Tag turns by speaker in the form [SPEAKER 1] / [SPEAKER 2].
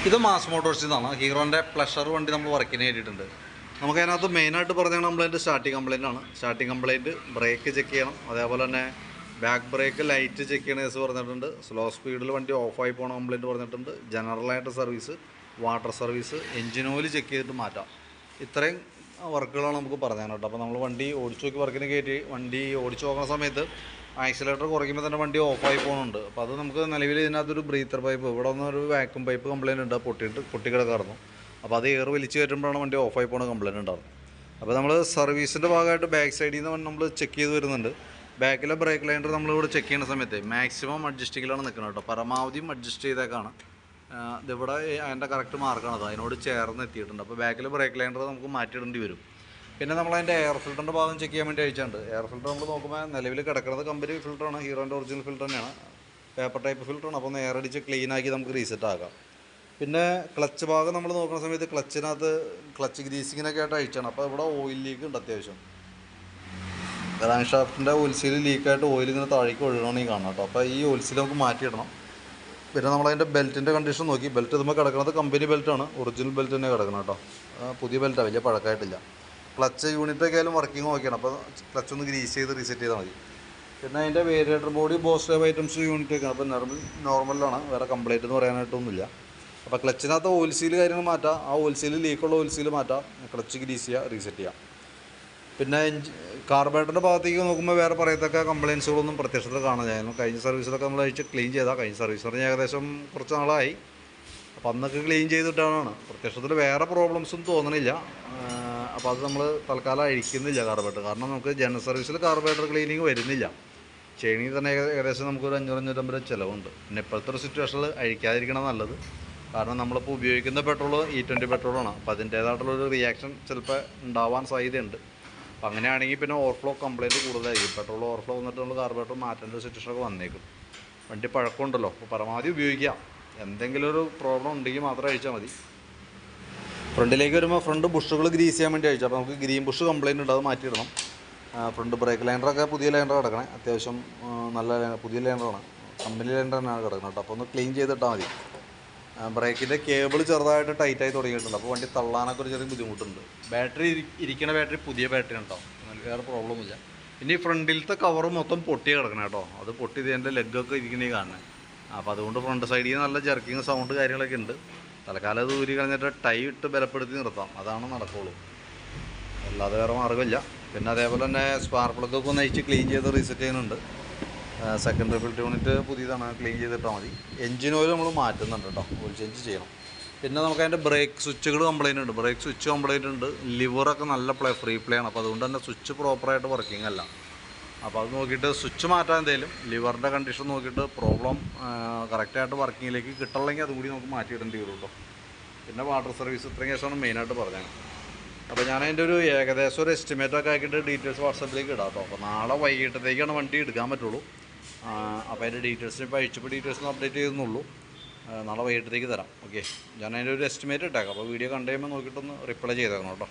[SPEAKER 1] ഇത് മാസ് മോട്ടോഴ്സിൽ നിന്നാണ്. ഹീറോൻ്റെ പ്ലഷർ വണ്ടി നമ്മൾ വർക്കിന് വേണ്ടിയിട്ടുണ്ട്. നമുക്കതിനകത്ത് മെയിനായിട്ട് പറഞ്ഞാൽ കംപ്ലയിൻറ്റ് സ്റ്റാർട്ടിങ് കംപ്ലയിൻ്റ് ആണ്. സ്റ്റാർട്ടിങ് കംപ്ലയിൻറ്റ്, ബ്രേക്ക് ചെക്ക് ചെയ്യണം. അതേപോലെ തന്നെ ബാക്ക് ബ്രേക്ക് ലൈറ്റ് ചെക്ക് ചെയ്യണ കേസ് പറഞ്ഞിട്ടുണ്ട്. സ്ലോ സ്പീഡിൽ വണ്ടി ഓഫായി പോകണ കംപ്ലയിൻറ്റ് പറഞ്ഞിട്ടുണ്ട്. ജനറലായിട്ട് service, water service, engine oil check ചെയ്തിട്ട് മാറ്റാം. ഇത്രയും വർക്കുകളാണ് നമുക്ക് പറയാൻ കേട്ടോ. അപ്പോൾ നമ്മൾ വണ്ടി ഓടിച്ചു നോക്കി വർക്കിന് കയറ്റി വണ്ടി ഓടിച്ചു നോക്കുന്ന സമയത്ത് ആക്സിലേറ്റർ കുറയ്ക്കുമ്പോൾ തന്നെ വണ്ടി ഓഫായി പോകുന്നുണ്ട്. അപ്പോൾ അത് നമുക്ക് നിലവിൽ ഇതിനകത്തൊരു ബ്രീത്തർ പൈപ്പ്, ഇവിടെ ഒന്നൊരു വാക്യൂം പൈപ്പ് കംപ്ലയിൻ്റ് ഉണ്ട്, പൊട്ടിക്കിടക്കായിരുന്നു. അപ്പോൾ അത് എയർ വലിച്ച് കയറ്റുമ്പോഴാണ് വണ്ടി ഓഫായി പോകുന്ന കംപ്ലയിൻ്റ് ഉണ്ടാകുന്നത്. അപ്പോൾ നമ്മൾ സർവീസിൻ്റെ ഭാഗമായിട്ട് ബാക്ക് സൈഡിൽ നിന്ന് നമ്മൾ ചെക്ക് ചെയ്ത് വരുന്നുണ്ട്. ബാക്കിലെ ബ്രേക്ക് ലൈനർ നമ്മളിവിടെ ചെക്ക് ചെയ്യുന്ന സമയത്ത് മാക്സിമം അഡ്ജസ്റ്റിങ്ങിലാണ് നിൽക്കുന്നത് കേട്ടോ. പരമാവധിയും അഡ്ജസ്റ്റ് ചെയ്തേക്കാണ്. ഇതിവിടെ അതിൻ്റെ കറക്റ്റ് മാർക്കാണത്, അതിനോട് ചേർന്ന് എത്തിയിട്ടുണ്ട്. അപ്പോൾ ബാക്കിൽ ബ്രേക്ക് ലൈനർ നമുക്ക് മാറ്റിയിടേണ്ടി വരും. പിന്നെ നമ്മളതിൻ്റെ എയർ ഫിൽറ്ററിൻ്റെ ഭാഗം ചെക്ക് ചെയ്യാൻ വേണ്ടി അയച്ചിട്ടുണ്ട്. എയർ ഫിൽറ്റർ നമ്മൾ നോക്കുമ്പോൾ നിലവിൽ കിടക്കുന്നത് കമ്പനി ഫിൽറ്ററാണ്, ഹീറോൻ്റെ ഒറിജിനൽ ഫിൽറ്റർ തന്നെയാണ്, പേപ്പർ ടൈപ്പ് ഫിൽറ്ററാണ്. അപ്പോൾ ഒന്ന് എയർ അടിച്ച് ക്ലീനാക്കി നമുക്ക് റീസെറ്റ് ആക്കാം. പിന്നെ ക്ലച്ച് ഭാഗം നമ്മൾ നോക്കുന്ന സമയത്ത് ക്ലച്ചിനകത്ത് ക്ലച്ച് ഗ്രീസിങ്ങിനൊക്കെ ആയിട്ട് അയച്ചാണ്. അപ്പോൾ ഇവിടെ ഓയിൽ ലീക്ക് ഉണ്ട് അത്യാവശ്യം. ക്രാങ്ക് ഷാഫ്റ്റിൻ്റെ ഓയിൽ സീൽ ലീക്കായിട്ട് ഓയിൽ ഇങ്ങനെ താഴേക്ക് ഒഴുകണമെന്ന് കാണാം കേട്ടോ. അപ്പോൾ ഈ ഓയിൽ സീൽ നമുക്ക് മാറ്റിയിടണം. പിന്നെ നമ്മളതിൻ്റെ ബെൽറ്റിൻ്റെ കണ്ടീഷൻ നോക്കി. ബെൽറ്റ് ഇതുമ്പോൾ കിടക്കുന്നത് കമ്പനി ബെൽറ്റാണ്, ഒറിജിനൽ ബെൽറ്റ് തന്നെ കിടക്കണം കേട്ടോ. പുതിയ ബെൽറ്റാണ്, വലിയ പഴക്കമായിട്ടില്ല. ക്ലച്ച് യൂണിറ്റൊക്കെ ആയാലും വർക്കിംഗ് നോക്കിയാണ്. അപ്പോൾ ക്ലച്ച് ഒന്ന് ഗ്രീസ് ചെയ്ത് റീസെറ്റ് ചെയ്താൽ മതി. പിന്നെ അതിൻ്റെ വേരിയേറ്റർ ബോഡി ബോസ്റ്റേവ് ഐറ്റംസ് യൂണിറ്റൊക്കെ അപ്പോൾ നോർമലാണ്, വേറെ കംപ്ലൈൻറ്റ് എന്ന് പറയാനായിട്ടൊന്നുമില്ല. അപ്പോൾ ക്ലച്ചിനകത്ത് ഓയിൽ സീൽ കാര്യങ്ങൾ മാറ്റാം. ആ ഓയിൽ സീൽ ലീക്കുള്ള ഓയിൽ സീൽ മാറ്റാം, ക്ലച്ച് ഗ്രീസ് ചെയ്യുക, റീസെറ്റ് ചെയ്യാം. പിന്നെ കാർബറേറ്ററിൻ്റെ ഭാഗത്തേക്ക് നോക്കുമ്പോൾ വേറെ പറയത്തക്ക കംപ്ലയിൻസുകളൊന്നും പ്രത്യക്ഷത്തിൽ കാണാൻ. കഴിഞ്ഞ സർവീസിലൊക്കെ നമ്മൾ അയച്ച് ക്ലീൻ ചെയ്താൽ, കഴിഞ്ഞ സർവീസ് പറഞ്ഞാൽ ഏകദേശം കുറച്ച് നാളായി. അപ്പോൾ അന്നൊക്കെ ക്ലീൻ ചെയ്തിട്ടാണ്. പ്രത്യക്ഷത്തിൽ വേറെ പ്രോബ്ലംസും തോന്നണില്ല. അപ്പോൾ അത് നമ്മൾ തൽക്കാലം അഴിക്കുന്നില്ല കാർബറേറ്റർ. കാരണം നമുക്ക് ജനറൽ സർവീസിൽ കാർബറേറ്റർ ക്ലീനിങ് വരുന്നില്ല. ചെയ്യണമെങ്കിൽ തന്നെ ഏകദേശം നമുക്കൊരു 500-550 ചിലവുണ്ട്. പിന്നെ ഇപ്പോഴത്തെ ഒരു സിറ്റുവേഷനിൽ അഴിക്കാതിരിക്കണം നല്ലത്. കാരണം നമ്മളിപ്പോൾ ഉപയോഗിക്കുന്ന പെട്രോൾ E20 പെട്രോളാണ്. അപ്പോൾ അതിൻ്റേതായിട്ടുള്ളൊരു റിയാക്ഷൻ ചിലപ്പോൾ ഉണ്ടാവാൻ സാധ്യതയുണ്ട്. അപ്പോൾ അങ്ങനെയാണെങ്കിൽ പിന്നെ ഓവർഫ്ലോ കംപ്ലയിൻറ്റ് കൂടുതലായിരിക്കും. പെട്രോൾ ഓവർഫ്ലോ വന്നിട്ട് നമ്മൾ കാർബറേറ്റർ മാറ്റേണ്ട സിറ്റുവേഷനൊക്കെ വന്നേക്കും. വണ്ടി പഴക്കമുണ്ടല്ലോ, അപ്പോൾ പരമാവധി ഉപയോഗിക്കാം. എന്തെങ്കിലും ഒരു പ്രോബ്ലം ഉണ്ടെങ്കിൽ മാത്രം അഴിച്ചാൽ മതി. ഫ്രണ്ടിലേക്ക് വരുമ്പോൾ ഫ്രണ്ട് ബുഷുകൾ ഗ്രീസ് ചെയ്യാൻ വേണ്ടി അയച്ചു. അപ്പോൾ നമുക്ക് ഗ്രീൻ ബുഷ് കംപ്ലയിൻ്റ് ഉണ്ട്, അത് മാറ്റിയിടണം. ഫ്രണ്ട് ബ്രേക്ക് ലൈനറൊക്കെ പുതിയ ലൈനർ കിടക്കണേ, അത്യാവശ്യം നല്ല പുതിയ ലൈനറാണ്, കമ്പനി ലൈനർ തന്നെയാണ് കിടക്കുന്നത് കേട്ടോ. അപ്പോൾ ഒന്ന് ക്ലീൻ ചെയ്തിട്ടാൽ മതി. ബ്രേക്കിൻ്റെ കേബിൾ ചെറുതായിട്ട് ടൈറ്റായി തുടങ്ങിയിട്ടുണ്ട്. അപ്പോൾ വണ്ടി തള്ളാനൊക്കെ ഒരു ചെറിയ ബുദ്ധിമുട്ടുണ്ട്. ബാറ്ററി ഇരിക്കുന്ന ബാറ്ററി പുതിയ ബാറ്ററി ഉണ്ടാവും, വേറെ പ്രോബ്ലമില്ല. പിന്നെ ഈ ഫ്രണ്ടിലത്തെ കവർ മൊത്തം പൊട്ടി കിടക്കണം കേട്ടോ. അത് പൊട്ടി ഇതിൻ്റെ ലെഗൊക്കെ ഇരിക്കണേ കാണുന്നത്. അപ്പോൾ അതുകൊണ്ട് ഫ്രണ്ട് സൈഡിൽ നിന്ന് നല്ല ജർക്കിങ് സൗണ്ട് കാര്യങ്ങളൊക്കെ ഉണ്ട്. തൽക്കാലം അത് ഊരി കളഞ്ഞിട്ട് ടൈ ഇട്ട് ബലപ്പെടുത്തി നിർത്താം, അതാണ് നടക്കുള്ളൂ, അല്ലാതെ വേറെ മാർഗ്ഗമില്ല. പിന്നെ അതേപോലെ തന്നെ സ്പാർക്ക് പ്ലഗൊക്കെ ഒന്ന് അയച്ച് ക്ലീൻ ചെയ്ത് റീസെറ്റ് ചെയ്യുന്നുണ്ട്. സെക്കൻഡറി ഫിൽറ്റർ യൂണിറ്റ് പുതിയതാണ്, ക്ലീൻ ചെയ്തിട്ടാൽ മതി. എൻജിൻ ഓയിൽ നമ്മൾ മാറ്റുന്നുണ്ട് കേട്ടോ, ഓയിൽ ചേഞ്ച് ചെയ്യണം. പിന്നെ നമുക്ക് അതിൻ്റെ ബ്രേക്ക് സ്വിച്ചുകൾ കംപ്ലയിൻ്റ് ഉണ്ട്, ബ്രേക്ക് സ്വിച്ച് കംപ്ലയിൻ്റ് ഉണ്ട്. ലിവറൊക്കെ നല്ല ഫ്രീ പ്ലേ ആണ്. അപ്പോൾ അതുകൊണ്ട് തന്നെ സ്വിച്ച് പ്രോപ്പറായിട്ട് വർക്കിംഗ് അല്ല. അപ്പോൾ അത് നോക്കിയിട്ട് സ്വിച്ച് മാറ്റാൻ എന്തെങ്കിലും ലിവറിൻ്റെ കണ്ടീഷൻ നോക്കിയിട്ട് പ്രോബ്ലം കറക്റ്റായിട്ട് വർക്കിങ്ങിലേക്ക് കിട്ടണമെങ്കിൽ അതുകൂടി നമുക്ക് മാറ്റിയിടേണ്ടി വരും കേട്ടോ. പിന്നെ വാട്ടർ സർവീസ്, ഇത്രയും കേസാണ് മെയിനായിട്ട് പറഞ്ഞത്. അപ്പോൾ ഞാൻ അതിൻ്റെ ഒരു ഏകദേശം ഒരു എസ്റ്റിമേറ്റൊക്കെ ആക്കിയിട്ട് ഡീറ്റെയിൽസ് വാട്സാപ്പിലേക്ക് ഇടാം കേട്ടോ. അപ്പോൾ നാളെ വൈകിട്ടത്തേക്കാണ് വണ്ടി എടുക്കാൻ പറ്റുള്ളൂ. അപ്പോൾ അതിൻ്റെ ഡീറ്റെയിൽസിന് ഇപ്പോൾ അയച്ചപ്പോൾ ഡീറ്റെയിൽസ് അപ്ഡേറ്റ് ചെയ്യുന്നുള്ളൂ. നാളെ വൈകിട്ടത്തേക്ക് തരാം. ഓക്കെ, ഞാൻ അതിൻ്റെ ഒരു എസ്റ്റിമേറ്റ് ഇട്ടേക്കാം. അപ്പോൾ വീഡിയോ കണ്ടു കഴിയുമ്പോൾ നോക്കിയിട്ടൊന്ന് റിപ്ലൈ ചെയ്തേക്കണം കേട്ടോ.